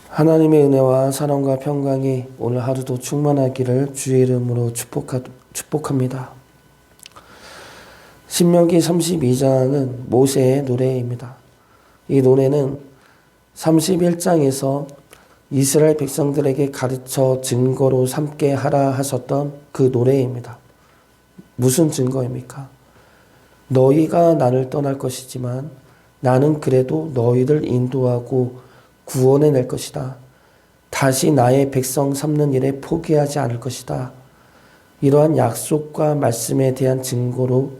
하나님의 은혜와 사랑과 평강이 오늘 하루도 충만하기를 주의 이름으로 축복합니다. 신명기 32장은 모세의 노래입니다. 이 노래는 31장에서 이스라엘 백성들에게 가르쳐 증거로 삼게 하라 하셨던 그 노래입니다. 무슨 증거입니까? 너희가 나를 떠날 것이지만 나는 그래도 너희를 인도하고 구원해 낼 것이다. 다시 나의 백성 삼는 일에 포기하지 않을 것이다. 이러한 약속과 말씀에 대한 증거로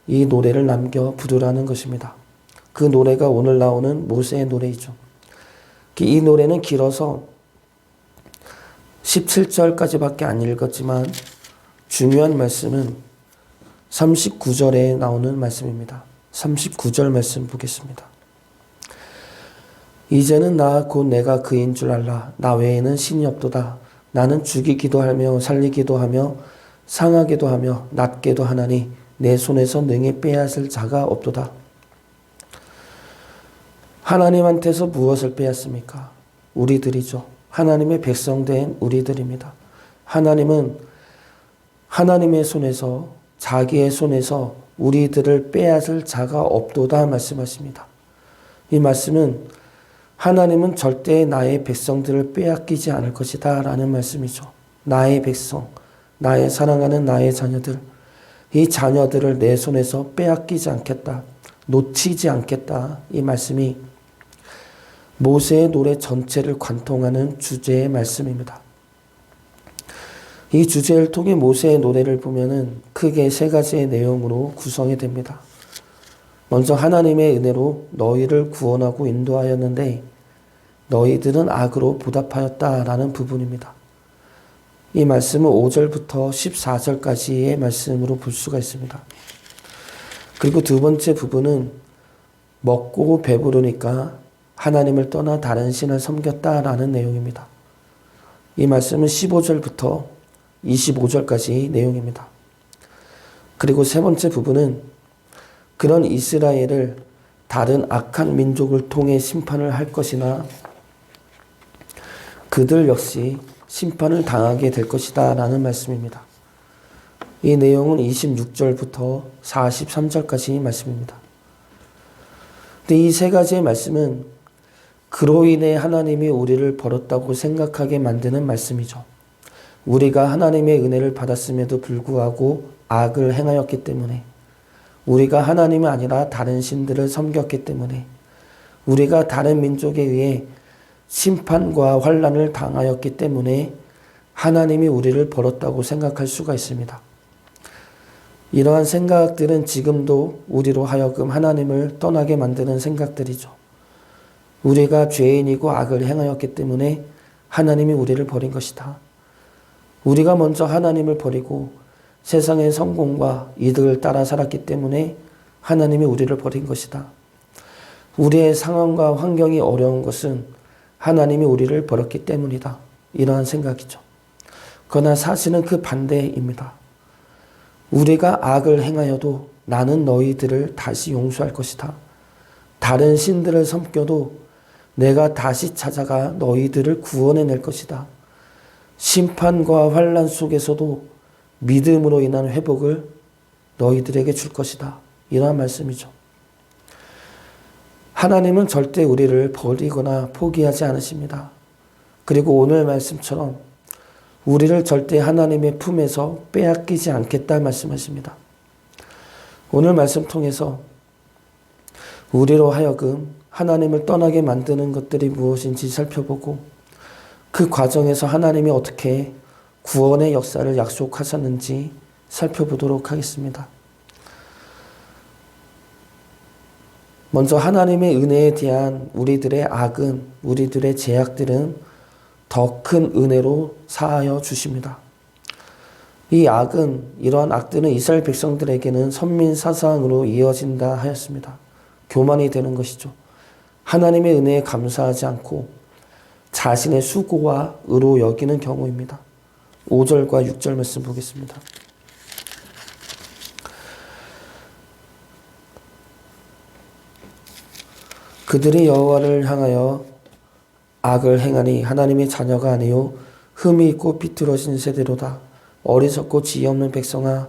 이 노래를 남겨 부르라는 것입니다. 그 노래가 오늘 나오는 모세의 노래이죠. 이 노래는 길어서 17절까지밖에 안 읽었지만 중요한 말씀은 39절에 나오는 말씀입니다. 39절 말씀 보겠습니다. 이제는 나 곧 내가 그인 줄 알라. 나 외에는 신이 없도다. 나는 죽이기도 하며 살리기도 하며 상하기도 하며 낫게도 하나니 내 손에서 능히 빼앗을 자가 없도다. 하나님한테서 무엇을 빼앗습니까? 우리들이죠. 하나님의 백성된 우리들입니다. 하나님은 하나님의 손에서, 자기의 손에서 우리들을 빼앗을 자가 없도다 말씀하십니다. 이 말씀은 하나님은 절대 나의 백성들을 빼앗기지 않을 것이다 라는 말씀이죠. 나의 백성, 나의 사랑하는 나의 자녀들, 이 자녀들을 내 손에서 빼앗기지 않겠다, 놓치지 않겠다, 이 말씀이 모세의 노래 전체를 관통하는 주제의 말씀입니다. 이 주제를 통해 모세의 노래를 보면은 크게 세 가지의 내용으로 구성이 됩니다. 먼저 하나님의 은혜로 너희를 구원하고 인도하였는데 너희들은 악으로 보답하였다라는 부분입니다. 이 말씀은 5절부터 14절까지의 말씀으로 볼 수가 있습니다. 그리고 두 번째 부분은 먹고 배부르니까 하나님을 떠나 다른 신을 섬겼다라는 내용입니다. 이 말씀은 15절부터 25절까지 내용입니다. 그리고 세 번째 부분은 그런 이스라엘을 다른 악한 민족을 통해 심판을 할 것이나 그들 역시 심판을 당하게 될 것이다 라는 말씀입니다. 이 내용은 26절부터 43절까지 말씀입니다. 근데 이 세 가지의 말씀은 그로 인해 하나님이 우리를 버렸다고 생각하게 만드는 말씀이죠. 우리가 하나님의 은혜를 받았음에도 불구하고 악을 행하였기 때문에, 우리가 하나님이 아니라 다른 신들을 섬겼기 때문에, 우리가 다른 민족에 의해 심판과 환난을 당하였기 때문에 하나님이 우리를 버렸다고 생각할 수가 있습니다. 이러한 생각들은 지금도 우리로 하여금 하나님을 떠나게 만드는 생각들이죠. 우리가 죄인이고 악을 행하였기 때문에 하나님이 우리를 버린 것이다. 우리가 먼저 하나님을 버리고 세상의 성공과 이득을 따라 살았기 때문에 하나님이 우리를 버린 것이다. 우리의 상황과 환경이 어려운 것은 하나님이 우리를 버렸기 때문이다. 이러한 생각이죠. 그러나 사실은 그 반대입니다. 우리가 악을 행하여도 나는 너희들을 다시 용서할 것이다. 다른 신들을 섬겨도 내가 다시 찾아가 너희들을 구원해낼 것이다. 심판과 환난 속에서도 믿음으로 인한 회복을 너희들에게 줄 것이다. 이러한 말씀이죠. 하나님은 절대 우리를 버리거나 포기하지 않으십니다. 그리고 오늘 말씀처럼 우리를 절대 하나님의 품에서 빼앗기지 않겠다 말씀하십니다. 오늘 말씀 통해서 우리로 하여금 하나님을 떠나게 만드는 것들이 무엇인지 살펴보고 그 과정에서 하나님이 어떻게 구원의 역사를 약속하셨는지 살펴보도록 하겠습니다. 먼저 하나님의 은혜에 대한 우리들의 악은, 우리들의 죄악들은 더 큰 은혜로 사하여 주십니다. 이 악은, 이러한 악들은 이스라엘 백성들에게는 선민사상으로 이어진다 하였습니다. 교만이 되는 것이죠. 하나님의 은혜에 감사하지 않고 자신의 수고와 의로 여기는 경우입니다. 5절과 6절 말씀 보겠습니다. 그들이 여호와를 향하여 악을 행하니 하나님의 자녀가 아니요 흠이 있고 비뚤어진 세대로다. 어리석고 지혜 없는 백성아,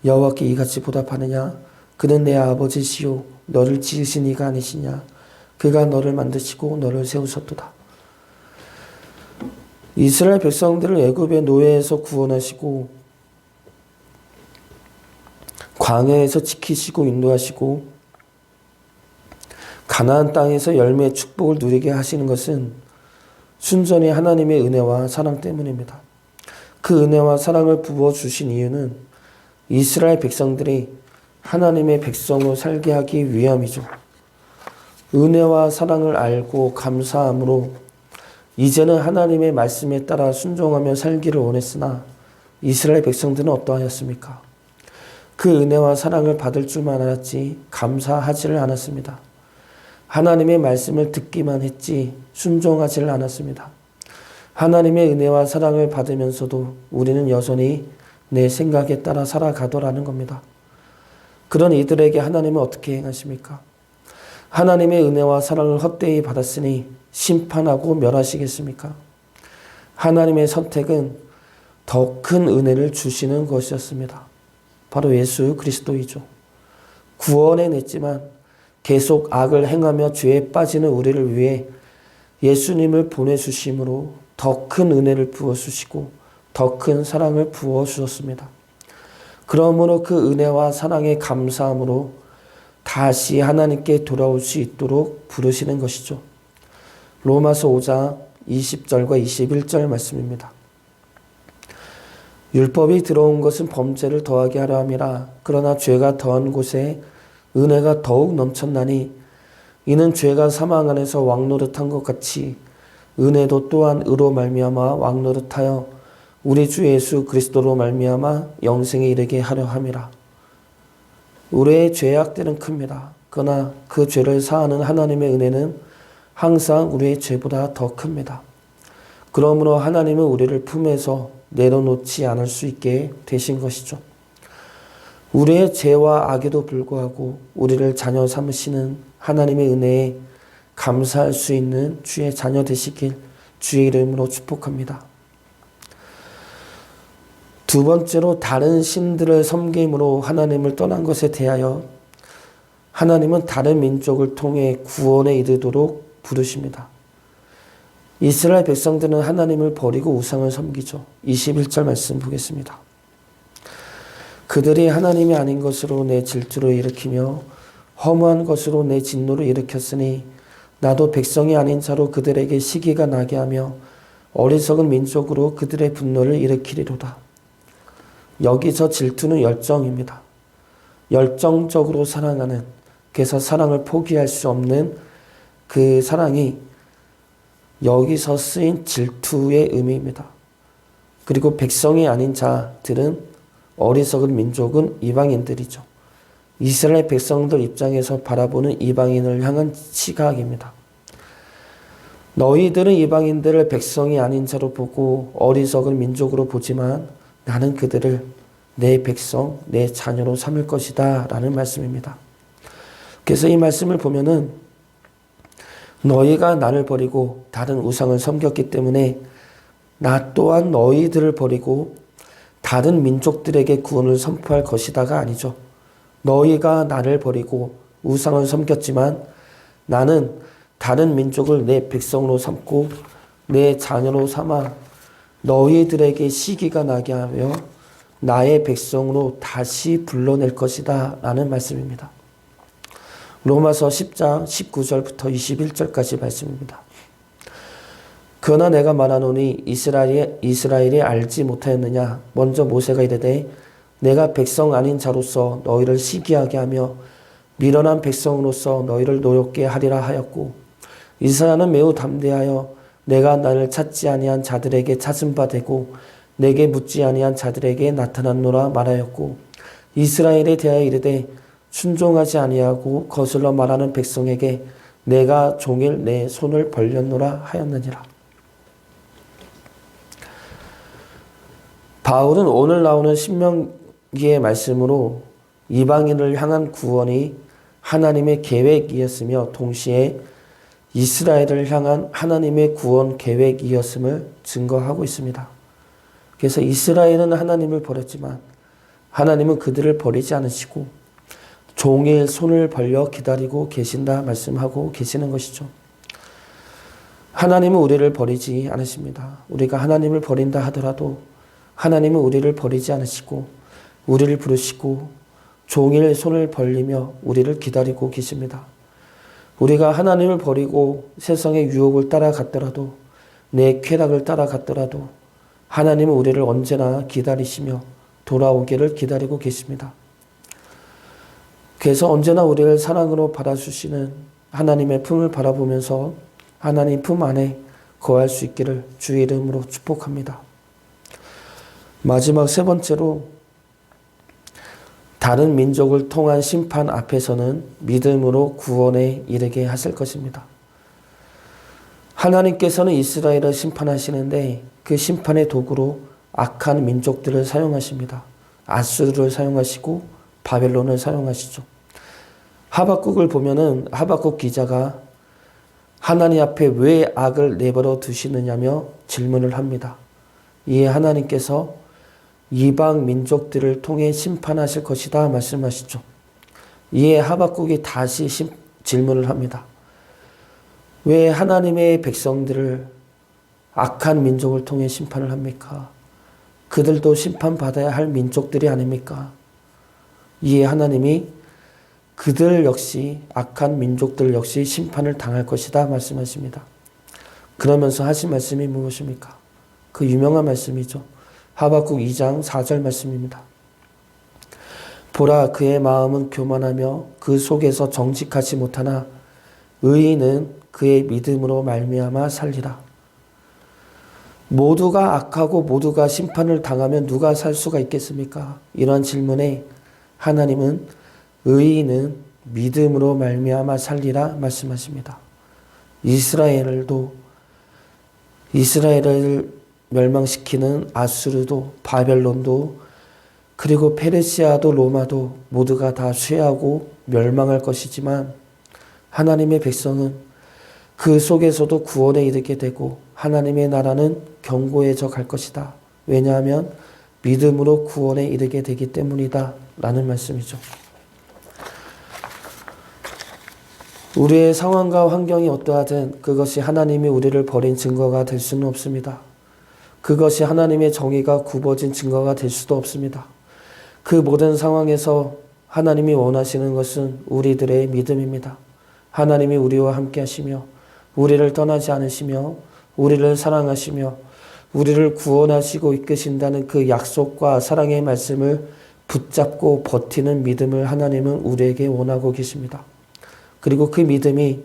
여호와께 이같이 보답하느냐? 그는 내 아버지시요 너를 지으신 이가 아니시냐? 그가 너를 만드시고 너를 세우셨도다. 이스라엘 백성들을 애굽의 노예에서 구원하시고 광야에서 지키시고 인도하시고 가나안 땅에서 열매의 축복을 누리게 하시는 것은 순전히 하나님의 은혜와 사랑 때문입니다. 그 은혜와 사랑을 부어주신 이유는 이스라엘 백성들이 하나님의 백성으로 살게 하기 위함이죠. 은혜와 사랑을 알고 감사함으로 이제는 하나님의 말씀에 따라 순종하며 살기를 원했으나 이스라엘 백성들은 어떠하였습니까? 그 은혜와 사랑을 받을 줄만 알았지 감사하지를 않았습니다. 하나님의 말씀을 듣기만 했지 순종하지를 않았습니다. 하나님의 은혜와 사랑을 받으면서도 우리는 여전히 내 생각에 따라 살아가더라는 겁니다. 그런 이들에게 하나님은 어떻게 행하십니까? 하나님의 은혜와 사랑을 헛되이 받았으니 심판하고 멸하시겠습니까? 하나님의 선택은 더 큰 은혜를 주시는 것이었습니다. 바로 예수 그리스도이죠. 구원해냈지만 계속 악을 행하며 죄에 빠지는 우리를 위해 예수님을 보내주심으로 더 큰 은혜를 부어주시고 더 큰 사랑을 부어주셨습니다. 그러므로 그 은혜와 사랑에 감사함으로 다시 하나님께 돌아올 수 있도록 부르시는 것이죠. 로마서 5장 20절과 21절 말씀입니다. 율법이 들어온 것은 범죄를 더하게 하려 함이라. 그러나 죄가 더한 곳에 은혜가 더욱 넘쳤나니 이는 죄가 사망 안에서 왕노릇한 것 같이 은혜도 또한 의로 말미암아 왕노릇하여 우리 주 예수 그리스도로 말미암아 영생에 이르게 하려 함이라. 우리의 죄악들은 큽니다. 그러나 그 죄를 사하는 하나님의 은혜는 항상 우리의 죄보다 더 큽니다. 그러므로 하나님은 우리를 품에서 내려놓지 않을 수 있게 되신 것이죠. 우리의 죄와 악에도 불구하고 우리를 자녀 삼으시는 하나님의 은혜에 감사할 수 있는 주의 자녀 되시길 주의 이름으로 축복합니다. 두 번째로 다른 신들을 섬김으로 하나님을 떠난 것에 대하여 하나님은 다른 민족을 통해 구원에 이르도록 부르십니다. 이스라엘 백성들은 하나님을 버리고 우상을 섬기죠. 21절 말씀 보겠습니다. 그들이 하나님이 아닌 것으로 내 질투를 일으키며 허무한 것으로 내 진노를 일으켰으니 나도 백성이 아닌 자로 그들에게 시기가 나게 하며 어리석은 민족으로 그들의 분노를 일으키리로다. 여기서 질투는 열정입니다. 열정적으로 사랑하는, 그래서 사랑을 포기할 수 없는 그 사랑이 여기서 쓰인 질투의 의미입니다. 그리고 백성이 아닌 자들은 어리석은 민족은 이방인들이죠. 이스라엘 백성들 입장에서 바라보는 이방인을 향한 시각입니다. 너희들은 이방인들을 백성이 아닌 자로 보고 어리석은 민족으로 보지만 나는 그들을 내 백성, 내 자녀로 삼을 것이다 라는 말씀입니다. 그래서 이 말씀을 보면은 너희가 나를 버리고 다른 우상을 섬겼기 때문에 나 또한 너희들을 버리고 다른 민족들에게 구원을 선포할 것이다가 아니죠. 너희가 나를 버리고 우상을 섬겼지만 나는 다른 민족을 내 백성으로 삼고 내 자녀로 삼아 너희들에게 시기가 나게 하며 나의 백성으로 다시 불러낼 것이다 라는 말씀입니다. 로마서 10장 19절부터 21절까지 말씀입니다. 그러나 내가 말하노니 이스라엘이 알지 못하였느냐? 먼저 모세가 이르되 내가 백성 아닌 자로서 너희를 시기하게 하며 미련한 백성으로서 너희를 노엽게 하리라 하였고 이스라엘은 매우 담대하여 내가 나를 찾지 아니한 자들에게 찾은 바 되고 내게 묻지 아니한 자들에게 나타났노라 말하였고 이스라엘에 대하여 이르되 순종하지 아니하고 거슬러 말하는 백성에게 내가 종일 내 손을 벌렸노라 하였느니라. 바울은 오늘 나오는 신명기의 말씀으로 이방인을 향한 구원이 하나님의 계획이었으며 동시에 이스라엘을 향한 하나님의 구원 계획이었음을 증거하고 있습니다. 그래서 이스라엘은 하나님을 버렸지만 하나님은 그들을 버리지 않으시고 종일 손을 벌려 기다리고 계신다 말씀하고 계시는 것이죠. 하나님은 우리를 버리지 않으십니다. 우리가 하나님을 버린다 하더라도 하나님은 우리를 버리지 않으시고 우리를 부르시고 종일 손을 벌리며 우리를 기다리고 계십니다. 우리가 하나님을 버리고 세상의 유혹을 따라갔더라도 내 쾌락을 따라갔더라도 하나님은 우리를 언제나 기다리시며 돌아오기를 기다리고 계십니다. 그래서 언제나 우리를 사랑으로 받아주시는 하나님의 품을 바라보면서 하나님 품 안에 거할 수 있기를 주의 이름으로 축복합니다. 마지막 세 번째로 다른 민족을 통한 심판 앞에서는 믿음으로 구원에 이르게 하실 것입니다. 하나님께서는 이스라엘을 심판하시는데 그 심판의 도구로 악한 민족들을 사용하십니다. 아수르를 사용하시고 바벨론을 사용하시죠. 하박국을 보면은 하박국 기자가 하나님 앞에 왜 악을 내버려 두시느냐며 질문을 합니다. 이에 하나님께서 이방 민족들을 통해 심판하실 것이다 말씀하시죠. 이에 하박국이 다시 질문을 합니다. 왜 하나님의 백성들을 악한 민족을 통해 심판을 합니까? 그들도 심판받아야 할 민족들이 아닙니까? 이에 하나님이 그들 역시 악한 민족들 역시 심판을 당할 것이다 말씀하십니다. 그러면서 하신 말씀이 무엇입니까? 그 유명한 말씀이죠. 하박국 2장 4절 말씀입니다. 보라 그의 마음은 교만하며 그 속에서 정직하지 못하나 의인은 그의 믿음으로 말미암아 살리라. 모두가 악하고 모두가 심판을 당하면 누가 살 수가 있겠습니까? 이런 질문에 하나님은 의인은 믿음으로 말미암아 살리라 말씀하십니다. 이스라엘을 멸망시키는 아수르도 바벨론도 그리고 페르시아도 로마도 모두가 다 쇠하고 멸망할 것이지만 하나님의 백성은 그 속에서도 구원에 이르게 되고 하나님의 나라는 견고해져 갈 것이다. 왜냐하면 믿음으로 구원에 이르게 되기 때문이다 라는 말씀이죠. 우리의 상황과 환경이 어떠하든 그것이 하나님이 우리를 버린 증거가 될 수는 없습니다. 그것이 하나님의 정의가 굽어진 증거가 될 수도 없습니다. 그 모든 상황에서 하나님이 원하시는 것은 우리들의 믿음입니다. 하나님이 우리와 함께 하시며 우리를 떠나지 않으시며 우리를 사랑하시며 우리를 구원하시고 이끄신다는 그 약속과 사랑의 말씀을 붙잡고 버티는 믿음을 하나님은 우리에게 원하고 계십니다. 그리고 그 믿음이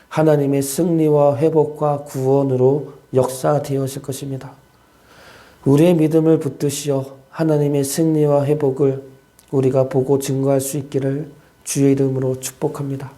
하나님의 승리와 회복과 구원으로 역사되어질 것입니다. 우리의 믿음을 붙드시어 하나님의 승리와 회복을 우리가 보고 증거할 수 있기를 주의 이름으로 축복합니다.